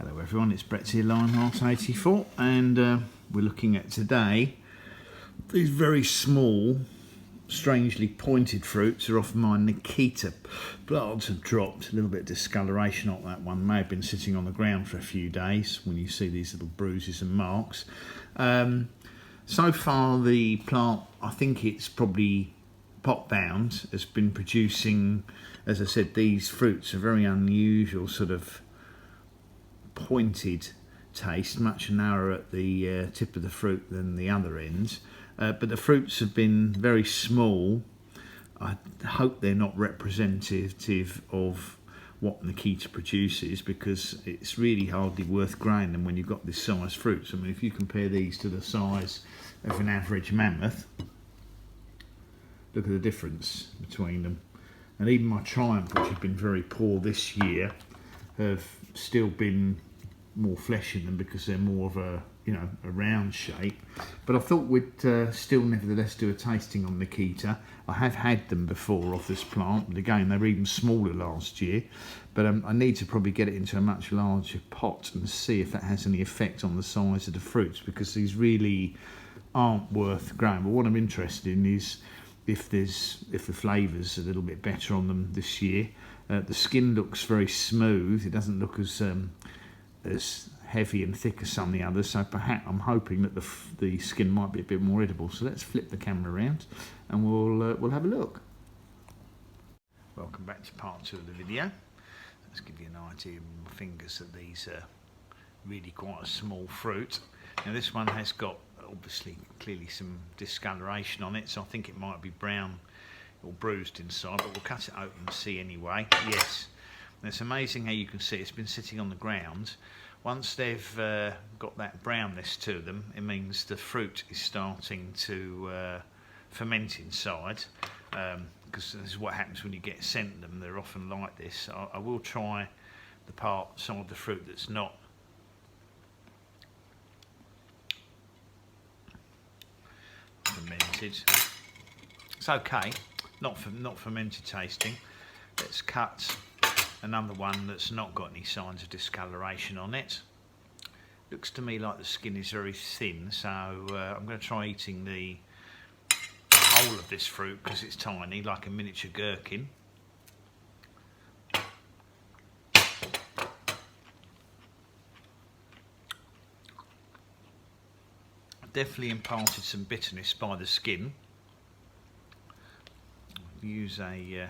Hello everyone, it's Brett's here, Lionheart 84, and we're looking at today these very small, strangely pointed fruits are off my Nikita. Plants have dropped, a little bit of discoloration on that one, may have been sitting on the ground for a few days when you see these little bruises and marks. So far the plant, I think it's probably pot bound, has been producing, as I said, these fruits are very unusual, sort of pointed taste, much narrower at the tip of the fruit than the other ends, but the fruits have been very small. I hope they're not representative of what Nikita produces, because it's really hardly worth growing them when you've got this size fruits. I mean, if you compare these to the size of an average mammoth, look at the difference between them. And even my Triumph, which have been very poor this year, have still been more flesh in them because they're more of a, you know, a round shape. But I thought we'd still nevertheless do a tasting on Nikita. I have had them before off this plant, but again they were even smaller last year. But I need to probably get it into a much larger pot and see if that has any effect on the size of the fruits, because these really aren't worth growing. But what I'm interested in is if the flavour's a little bit better on them this year. The skin looks very smooth. It doesn't look as heavy and thick as some of the others, so perhaps I'm hoping that the skin might be a bit more edible. So let's flip the camera around and we'll have a look. Welcome back to part 2 of the video. Let's give you an idea with my fingers that these are really quite a small fruit. Now this one has got obviously clearly some discoloration on it, so I think it might be brown or bruised inside, but we'll cut it open and see anyway. Yes, and it's amazing how you can see it's been sitting on the ground. Once they've got that brownness to them, it means the fruit is starting to ferment inside, because this is what happens when you get sent them. They're often like this. I will try the some of the fruit that's not fermented. It's okay, not fermented tasting. Let's cut another one that's not got any signs of discoloration on it. Looks to me like the skin is very thin, so I'm going to try eating the whole of this fruit because it's tiny, like a miniature gherkin. Definitely imparted some bitterness by the skin. Use a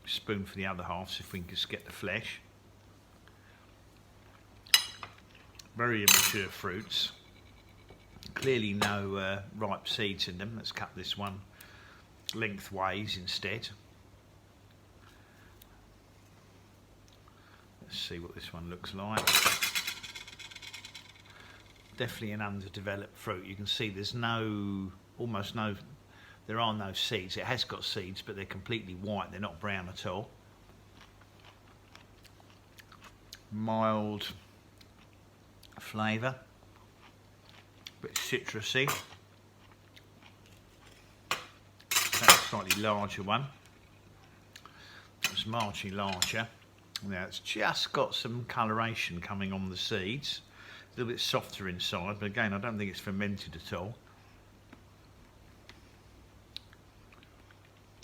spoon for the other half, so if we can just get the flesh. Very immature fruits. Clearly no ripe seeds in them. Let's cut this one lengthways instead. Let's see what this one looks like. Definitely an underdeveloped fruit. You can see there's almost no, there are no seeds. It has got seeds, but they're completely white. They're not brown at all. Mild flavour, a bit citrusy. That's a slightly larger one. It's marginally larger. Now it's just got some coloration coming on the seeds. A little bit softer inside, but again I don't think it's fermented at all.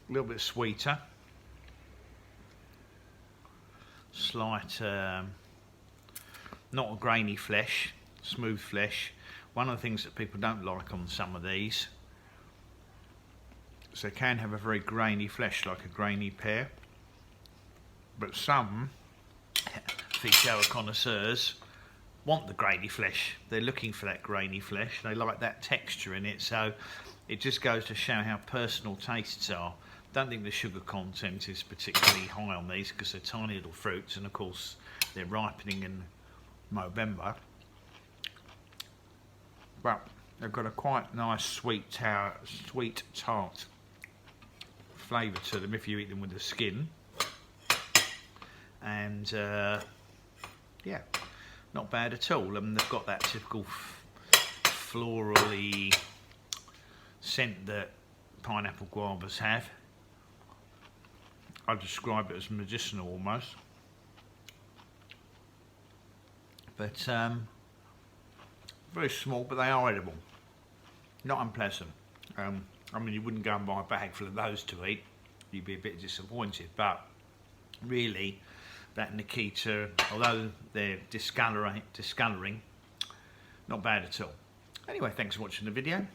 A little bit sweeter. Slight, not a grainy flesh, smooth flesh. One of the things that people don't like on some of these is they can have a very grainy flesh, like a grainy pear. But some feijoa connoisseurs want the grainy flesh. They're looking for that grainy flesh. They like that texture in it. So it just goes to show how personal tastes are. Don't think the sugar content is particularly high on these because they're tiny little fruits, and of course they're ripening in November. But they've got a quite nice sweet tart flavour to them if you eat them with the skin. And yeah, not bad at all. They've got that typical florally scent that pineapple guavas have. I'd describe it as medicinal almost. But very small, but they are edible. Not unpleasant. I mean, you wouldn't go and buy a bag full of those to eat. You'd be a bit disappointed. But really, that Nikita, although they're discolouring, not bad at all. Anyway, thanks for watching the video.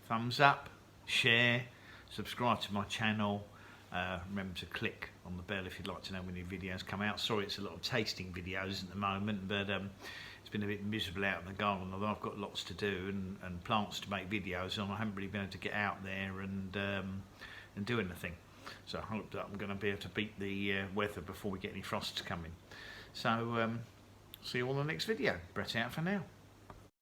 Thumbs up, share, subscribe to my channel. Remember to click on the bell if you'd like to know when new videos come out. Sorry, it's a lot of tasting videos at the moment, but it's been a bit miserable out in the garden, although I've got lots to do and plants to make videos on. I haven't really been able to get out there and do anything. So I hope that I'm going to be able to beat the weather before we get any frosts coming. So see you all in the next video. Brett out for now.